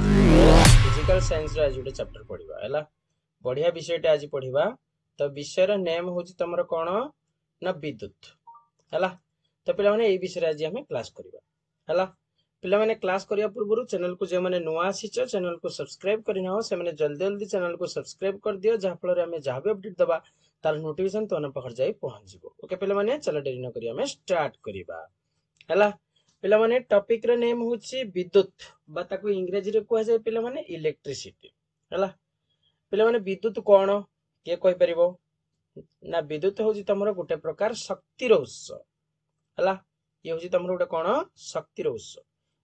Physical science आज गोटे chapter पढ़ा है बढ़िया विषयटा आज पढ़ा। तो विषय नेम हूँ तुम कौन ना विद्युत है। तो पे ये विषय आज आम क्लास करवा है। पे क्लास करने पूर्व चैनल को जो मैंने नुआ आसीच चैनल को सब्सक्राइब करना से जल्दी जल्दी चैनल को सब्सक्राइब कर दियो जहाँफल आम जहाँ भी अपडेट दबा तार नोटिफिकेशन तुम पाखे जाए पहुँच। ओके पे चल डेरी न करी आम स्टार्ट करवा है। पिलामाने टॉपिक रे नेम होची विद्युत बाताको इंग्रजी रे कोहा जाय पिलामाने इलेक्ट्रिसिटी हला। पिलामाने विद्युत कोन के कहि परिबो ना विद्युत होची तमरो गुटे प्रकार शक्ति रो उत्स हला। ये होची तमरो गुटे कोन शक्ति रो उत्स।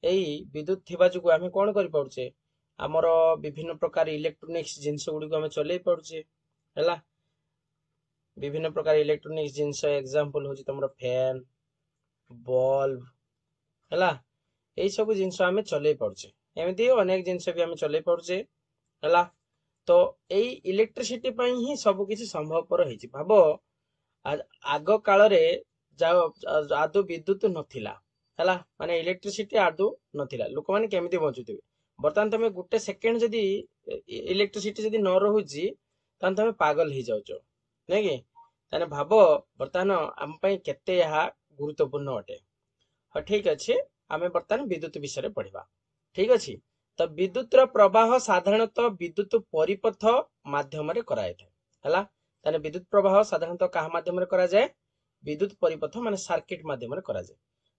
एई विद्युत थिबा जुगु आमे कोन करि पड़ुचे हमरो विभिन्न प्रकार इलेक्ट्रॉनिक्स जिंस गुडी को आमे चलै पड़ुचे हला। विभिन्न प्रकार इलेक्ट्रॉनिक्स जिंस एग्जांपल होची तमरो फैन बल्ब है यही सब जिनस आम चल पारे एमती अनेक जिनस भी आम चल पारे है। तो यही इलेक्ट्रिसिटी ही सबकि संभवपर भाव आग काल आदौ विद्युत नाला है माने इलेक्ट्रिसिटी आदौ नाला लोक मैंने केमी बचुवे। बर्तमान तुम गोटे सेकेंड जदि इलेक्ट्रिसिटी जदि न रोचे तुम पागल हो जाओ नहीं कि भाव बर्तमान आम केते गुरुत्वपूर्ण अटे। हाँ ठीक अच्छे आम बर्तमान विद्युत विषय पढ़ा ठीक अच्छे। तो विद्युत प्रवाह साधारणतः विद्युत परिपथ माध्यम कराए है। विद्युत प्रवाह साधारणतः क्या माध्यम कराए विद्युत परिपथ माने सर्किट माध्यम कराए।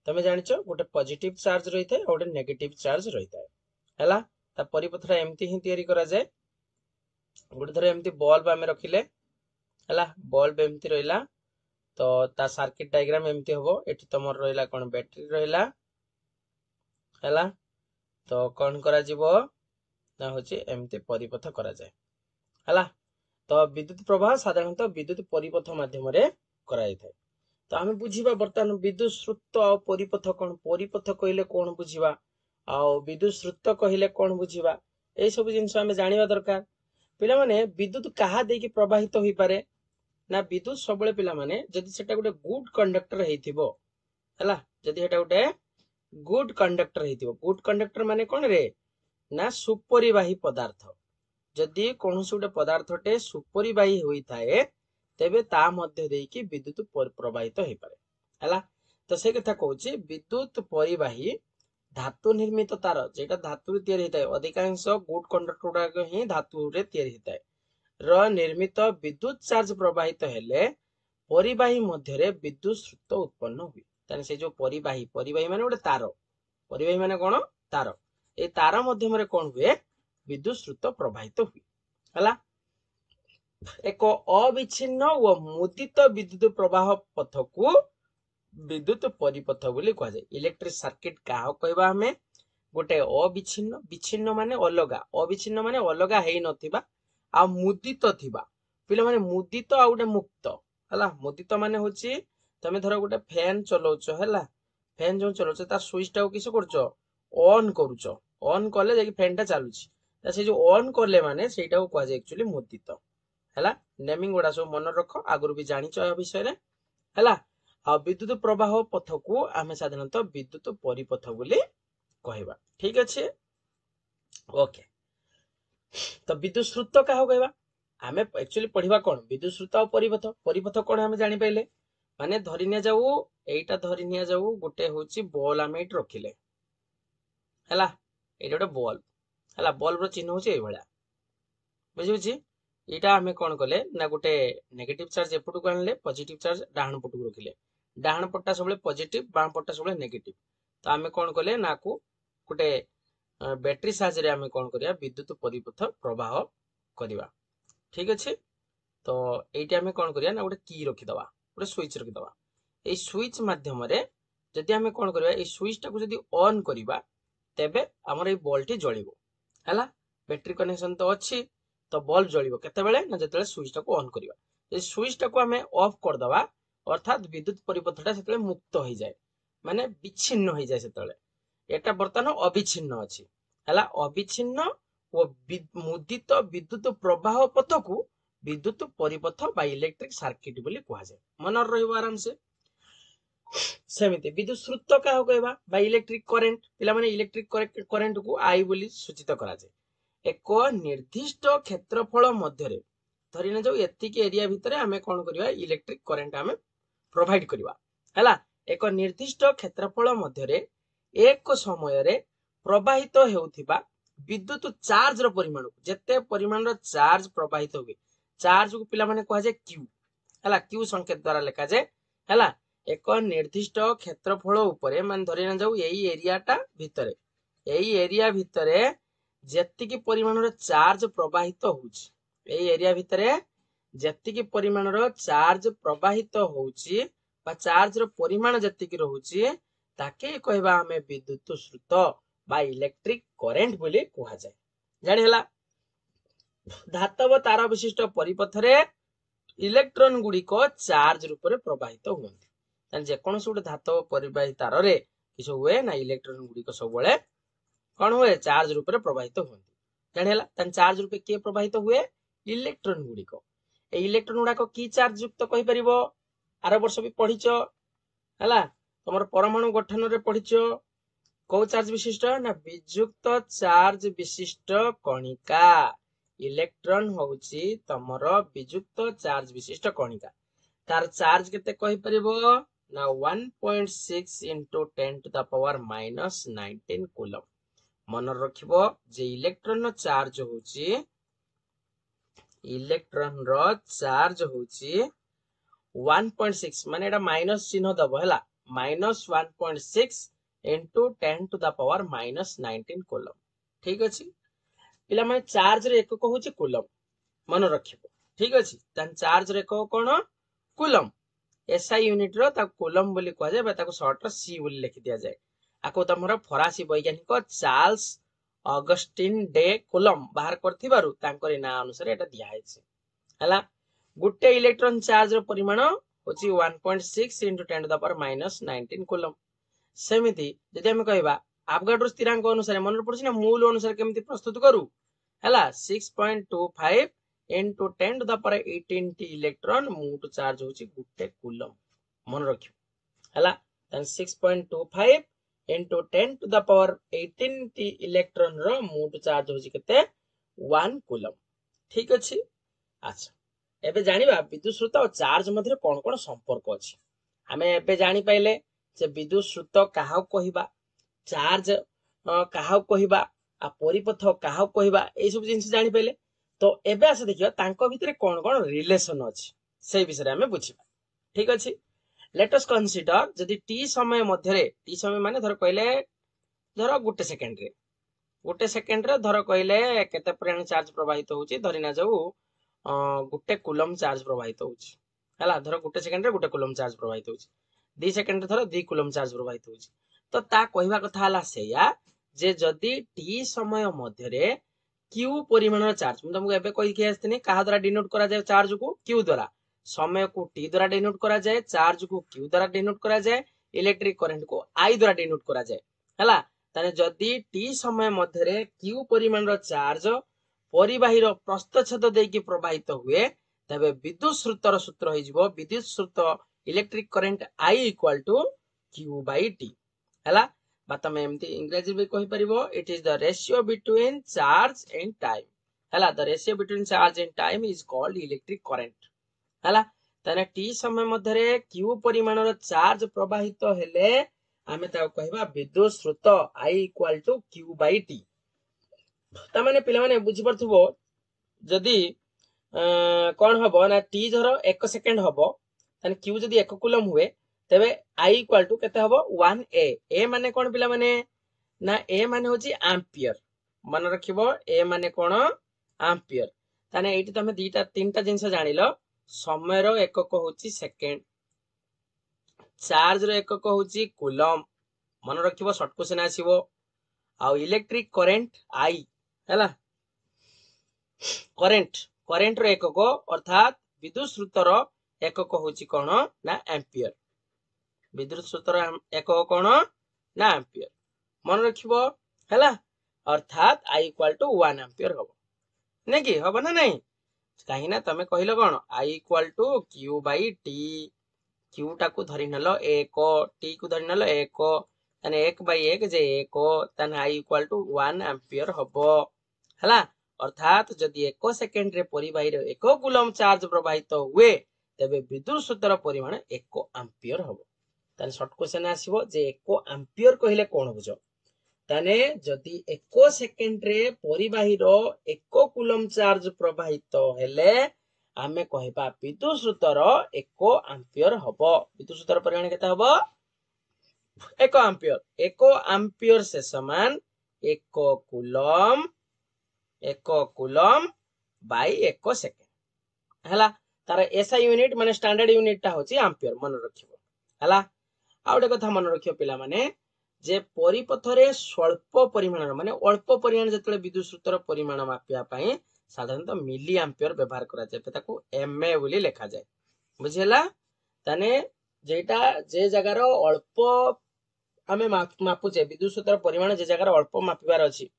तुम जानिच गोटे पॉजिटिव चार्ज रही है गोटे नेगेटिव चार्ज रही है है। परिपथटा एमती ही तैयारी कराए। गोटे थर एमती बल्ब आम रखिले है बल्ब एमती रहा तो ता सर्किट डायग्राम एमती हम ये तुम रहा कौन बैटरी रहा है। तो कौन करा ना हूँ एमती परिपथ कराए है। तो विद्युत प्रवाह साधारणतः विद्युत परिपथ माध्यम कराई थाए। तो आम बुझा बर्तमान विद्युत स्रोत आ परिपथ कौन परिपथ कहले कौन बुझा आ विद्युत स्रोत कहले कौन बुझा यही सब जिन आम जाना दरकार। पिला माने विद्युत क्या देकी प्रवाहित हो पारे ना विद्युत सब पिला माने जदि सेटा गोटे गुड कंडक्टर हेतिबो है जदि हेटा गोटे गुड कंडक्टर हेतिबो गुड कंडक्टर माने कौन रे ना सुपरिवाही पदार्थ जदि कौन गोटे पदार्थटे सुपरिवाही होता है तेबे ता मध्य देकी विद्युत प्रवाहित हो पारे है। तो से कथा कहूँ विद्युत परिवाही धातु निर्मित तार जेटा धातु तैयारी होता है अधिकांश गुड कंडक्टर गुड़ाक ही धातु तैयारी होता है निर्मित विद्युत चार्ज प्रवाहित हेले परिवाही मध्य विद्युत स्रोत उत्पन्न हुए। ताने से जो परिवाही परिवाही माने गोटे तार परिवाही माने कौन तार ए तार मध्यम कौन हुए विद्युत स्रोत प्रवाहित हुए है। एक अविच्छिन्न व मुदित विद्युत प्रवाह पथ को विद्युत परिपथ बोली कह जाए। इलेक्ट्रिक सर्किट क्या कहबा हमें गोटे अविच्छिन्न विच्छिन्न माने अलगा अविच्छिन्न माने अलगा है नथिबा आ मुदित थिबा पिला माने मुदित आ गोटे मुक्त है। मुदित माने होची तमे धर गोटे फैन चलाउछ है फैन जो चलाउछ ता स्विच टा किस करछ ऑन करूछ ऑन कले जाके फैन टा चालुछि से जो ऑन कले माने सेटा को कह जाए एक्चुअली मुदित है। नेमिंग गुड़ा सब मन रख आगु भी जानिच विषय है। आ विद्युत प्रवाह पथ को आम साधारणतः विद्युत परिपथ बोली कहबा ठीक अच्छे। ओके तो विद्युत स्रोत क्या कहबा आम एक्चुअली पढ़ा कौन विद्युत स्रोत और परिपथ परिपथ कौन आम जानी पाइले माने धरी निया जाऊ एटा धरी निया जाऊ गोटे होची बॉल आम एट रखिले है एटा गोटे बल्ब है बल्ब रो चिन्ह होची ए भला बुझी यहाँ आम कौन कले ना गोटे नेगेटिव चार्ज एपट को आनले पॉजिटिव चार्ज डाहाण पट को रखिले डाहाण पट्टा सब पॉजिटिव बाम पट्टा सब नेगेटिव। तो आम कौन कले ना को गोटे बैटरी साहाय्य आम कौन करिया विद्युत परिपथ प्रवाह करवा ठीक अच्छे। तो ये आम कौन करिया ना गोटे की रखिदवा गोटे स्विच रखिदवा ये स्विच माध्यम जदि आम कौन करिया ये स्विच टाको जदि ऑन करवा तेबे हमर ये बल्ब टी जळिबो है। बैटरी कनेक्शन तो अच्छी तो बल्ब जळिबो केतेबेले ना जतेबेले स्विच टाको ऑन करवा ये स्विच टाको आम ऑफ करदवा अर्थात विद्युत परिपथटा सेतेबेले मुक्त हो जाए माने विच्छिन्न हो जाए सेतेबेले एटा बर्तमान अविच्छिन्न अछि है। अविच्छिन्न ओ मुदित विद्युत प्रवाह पथ को विद्युत परिपथ बा इलेक्ट्रिक सर्किट बोली कह जाए मन रहिबो आराम से। सेमिति विद्युत स्रोत क्या कहबा बा इलेक्ट्रिक करंट पिला माने इलेक्ट्रिक करंट को आई बोली सूचित करा जाय एक निर्दिष्ट क्षेत्रफल मध्य रे धरि न जाऊ एतिकी एरिया भितरे आमे कोन करबा इलेक्ट्रिक करंट आमे प्रोवाइड करबा हला एक निर्दिष्ट क्षेत्रफल मध्य रे एक समय रे प्रवाहित हेउथिबा विद्युत चार्ज रो परिमाण जेते परिमाण रो चार्ज प्रवाहित होबे चार्ज को पिला माने कहा जाय क्यू हला क्यू संकेत द्वारा लिखा जाय हला एक निर्दिष्ट क्षेत्रफल उपरे मान धरि न जाऊ एई एरिया भितरे जेतिकी परिमाण रो चार्ज प्रवाहित होउची एई एरिया भितरे जेतिकी परिमाण रो चार्ज प्रवाहित होउची बा चार्ज रो परिमाण जेतिकी रहउची ताके कहबा हमें विद्युत स्रोत बा इलेक्ट्रिक करंट बोली कहा जाय जानि हला धातव तार विशिष्ट परिपथरे इलेक्ट्रॉन गुडी को चार्ज रूप रे प्रवाहित होउंती तान जे कोन सुड धातव परिवाही तार रे किछ हुए ना इलेक्ट्रॉन गुडी को सब बळे कोन हुए चार्ज रूप रे प्रवाहित होउंती जानि हला तान चार्ज रूप के प्रवाहित हुए इलेक्ट्रॉन गुडी को ए इलेक्ट्रॉन गुडा को की चार्ज युक्त कहि परिबो आरो वर्ष भी पढिचो हला तमर परमाणु गठन रे पढिचो को चार्ज विशिष्ट ना विजुक्त चार्ज विशिष्ट कणिका इलेक्ट्रॉन होउची तमर विजुक्त चार्ज विशिष्ट कणिका तार चार्ज केते कहि परिबो ना 1.6 into 10 to the power minus 19 coulomb मन रखिबो जे इलेक्ट्रॉन रो चार्ज होउची इलेक्ट्रॉन रो चार्ज होउची 1.6 माने एटा माइनस चिन्ह दबो हला minus 1.6 into 10 to the power minus 19 coulomb ठीक अछि पिला माने चार्ज रे एकक होउची कूलम मन रखिबो ठीक अछि तन चार्ज रे एकक कोन कूलम एसआई यूनिट रो ता कूलम बोली कह जाय बा ताको शॉर्ट रो सी बोली लिखि दिया जाय आको तमरो फरासी वैज्ञानिक चार्ल्स ऑगस्टिन डे कूलम बाहर करथिबारु तांकरी ना अनुसार एटा दिया हैछि हला गुटे इलेक्ट्रॉन चार्ज रो परिमाण होची 1.6 into 10 to the power minus 19 coulomb सेमिति जदि हम कहबा एवोगाड्रो स्थिरांक अनुसार मन पड़छि ना मूल अनुसार केमति प्रस्तुत करू हला 6.25 into 10 to the power 18 टी इलेक्ट्रॉन मूट चार्ज होची गुटे कूलम मन रखियो हला तन 6.25 into 10 to the power 18 टी इलेक्ट्रॉन रो मूट चार्ज होची केते 1 कूलम ठीक अछि अच्छा एबे जानिबा विद्युत स्रोत और चार्ज मध्य कोन कोन संपर्क अछि हमें एबे जानि पाइले जे विद्युत स्रोत काहा कहिबा चार्ज काहा कहिबा आ परिपथ काहा कहिबा ए सब जिंस जानि पाइले तो एबे आसे देखियो तांको भितरे कोन कोन रिलेशन अछि सेही विषय हमें बुझिबा ठीक अछि लेट अस कंसीडर जदि टी समय मध्य रे टी समय माने धर कहले धर गुटे सेकंड रे धर कहले केते परिमाण चार्ज प्रवाहित होउची धरि ना जाऊ गुटे कूलम चार्ज प्रवाहित होउची हला धर गुटे सेकंड रे गुटे कूलम चार्ज प्रवाहित होउची 2 सेकंड रे धर 2 कूलम चार्ज प्रवाहित होउची तो ता कहिबा कथा हला सेया जे जदि टी समय मध्य रे क्यू परिमाण चार्ज मैं तुमको एबे कहि के आस्थिनी कहा द्वारा डिनोट करा जाय चार्ज को क्यू द्वारा समय को टी द्वारा डिनोट करा जाय चार्ज को क्यू द्वारा डिनोट करा जाय इलेक्ट्रिक करंट को आई द्वारा डिनोट करा जाय हला ताने जदि टी समय मध्य रे क्यू परिमाण चार्ज परिवाही रो प्रस्थछेद देकी प्रवाहित हुए तबे विद्युत स्रोत रो सूत्र होई जिवो विद्युत स्रोत electric current I equal to Q by T हला बात में एमती इंग्लिश भी कहि परिबो it is the ratio between charge and time हला the ratio between charge and time is called electric current हला तने टी समय मध्य रे क्यू परिमाण रो चार्ज प्रवाहित हेले आमे ता कहबा विद्युत स्रोत I equal to Q by T ता माने पिला माने बुझि परथबो जदी कोन हबो ना टी धरो 1 सेकंड हबो तने क्यू जदी 1 कूलम हुए तबे आई इक्वल टू केते हबो 1 ए माने कोन पिला माने ना ए माने होची एम्पियर मन रखिबो ए माने कोन एम्पियर ताने एठी तमे दीटा तीनटा जिंस जानिलो समय रो एकक होची सेकंड चार्ज रो एकक होची कूलम मन रखिबो शॉर्ट क्वेश्चन आसीबो आ इलेक्ट्रिक करंट आई हैला करंट रो एकक अर्थात विद्युत स्रोत रो एकक होची कोन ना एम्पियर विद्युत स्रोत रो एकक कोन ना एम्पियर मन रखिबो हैला अर्थात आई इक्वल टू 1 एम्पियर हबो नै कि हबो ना नै काहे ना तमे कहिलो कोन I equal to Q by T Q टाकू धरी नलो 1 टी को धरी नलो 1 ताने 1/1 जे 1 ताने I इक्वल टू 1 एम्पियर हबो हला अर्थात जदि 1 सेकेंड रे परिबाही रे 1 कूलम चार्ज प्रवाहित हुए तेबे विद्युत सूत्र परिमाण 1 एम्पियर हबो ताने शॉर्ट क्वेश्चन आसीबो जे 1 एम्पियर कहिले कोन बुझो ताने जदि 1 सेकेंड रे परिबाही रो 1 कूलम चार्ज प्रवाहित हेले आमे कहबा विद्युत सूत्र 1 एम्पियर हबो विद्युत सूत्र परिमाण केते हबो 1 एम्पियर 1 एम्पियर से समान 1 कूलम बाय 1 सेकेंड हला तार एसआई यूनिट माने स्टैंडर्ड यूनिट ता होची एम्पियर मन रखिबो हला आ गोटे कथा मन रखियो पिला माने जे परिपथरे स्वल्प परिमाण माने अल्प परिमाण जतले विद्युत सूत्र परिमाण मापिया पई साधारणतः मिली एम्पियर व्यवहार करा जाय ताको एमए बोली लिखा जाय बुझिला ताने जेटा जे जगार अल्प आमे मापुचे विद्युत सूत्र परिमाण जे जगार अल्प मापिबार अछि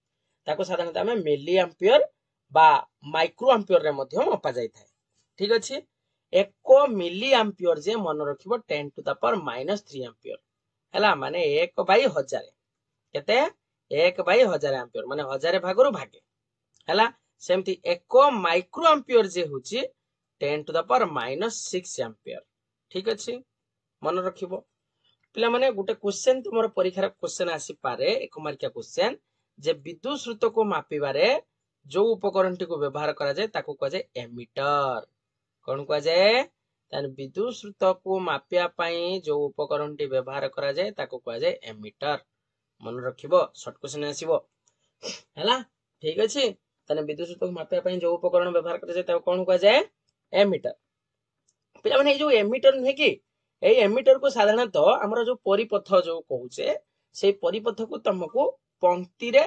ताको साधारणतः आमे मिली एम्पियर बा माइक्रो एम्पियर रे मध्य मापा जाय थाए ठीक अछि 1 मिली एम्पियर जे मन रखिबो 10 टू द पावर -3 एम्पियर हला माने 1/1000 केते 1/1000 एम्पियर माने 1000 भागरो भागे हला सेमती 1 माइक्रो एम्पियर जे होची 10 टू द पावर -6 एम्पियर ठीक अछि मन रखिबो पिला माने गुटे क्वेश्चन तुमर परीक्षा क्वेश्चन आसी पारे 1 मार्किया क्वेश्चन जे विद्युत स्रोत को मापिबारे जो उपकरण टी को व्यवहार करा जाय ताको कह जाय एमीटर कोन कह जाय तान विद्युत स्रोत को मापिया पई जो उपकरण टी व्यवहार करा जाय ताको कह जाय एमीटर मन रखिबो शॉर्ट क्वेश्चन आसीबो हला ठीक अछि ताने विद्युत स्रोत को मापिया पई जो उपकरण व्यवहार करा जाय ताको कोन कह जाय एमीटर पिला माने जो एमीटर नहे कि ए एमीटर को साधारणतः हमर जो परिपथ जो कहूचे से परिपथ को तुमको पंक्ति रे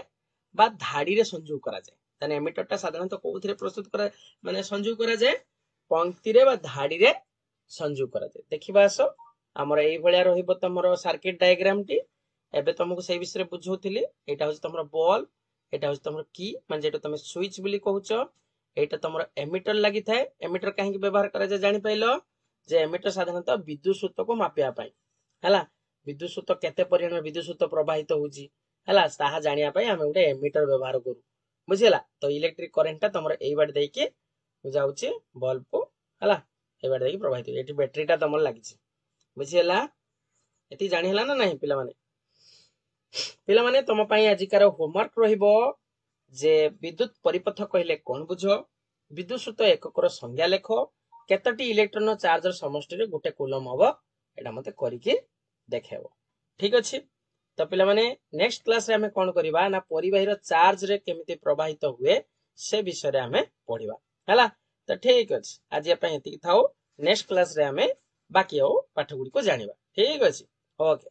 बा धाड़ी रे संयोग करा जाय ताने एमीटर ता साधारणतः कोउथिरे प्रस्तुत करा माने संयोग करा जाय पंक्ति रे बा धाड़ी रे संयोग करा जाय देखिबा आसो हमर एई भलिया रहिबो तमरो सर्किट डायग्राम टी एबे तुमको सेही विषय बुझौथिली एटा होछ तमरो बल्ब एटा होछ तमरो की माने जेटा तुम स्विच बोली कहूचो एटा तमरो एमीटर लागि थाए एमीटर काहे व्यवहार करा जाय जानि पाइलो जे एमीटर साधारणतः विद्युत सूत्र को मापिया पाई हला विद्युत सूत्र केते परिमाण विद्युत सूत्र प्रवाहित होउची हला ताहा जानिया पाई हम उटे एमीटर व्यवहार करू बुझिला तो इलेक्ट्रिक करंट ता तमरो एई बाटे देई के जाउची बल्ब को हला एई बाटे देई प्रवाहित एटी बैटरी ता तमरो लागिची बुझिला एती जानि हला ना नाही पिला माने तम पई आजिकार होमवर्क रहिबो जे विद्युत परिपथ कहले कोन बुझो विद्युत सूत्र एककर संज्ञा लेखो केतटी इलेक्ट्रॉन चार्जर समष्टि रे गोटे कूलम हबो एटा मते करिके देखेबो ठीक अछि तो पिला माने नेक्स्ट क्लास रे हमें कोन करिबा ना परिबाहीर चार्ज रे केमिति प्रवाहित हुए से विषय रे हमें पढिबा हला तो ठीक अछि आज अपन एति थाओ नेक्स्ट क्लास रे हमें बाकी पाठ गुडी को जानिबा ठीक अछि ओके।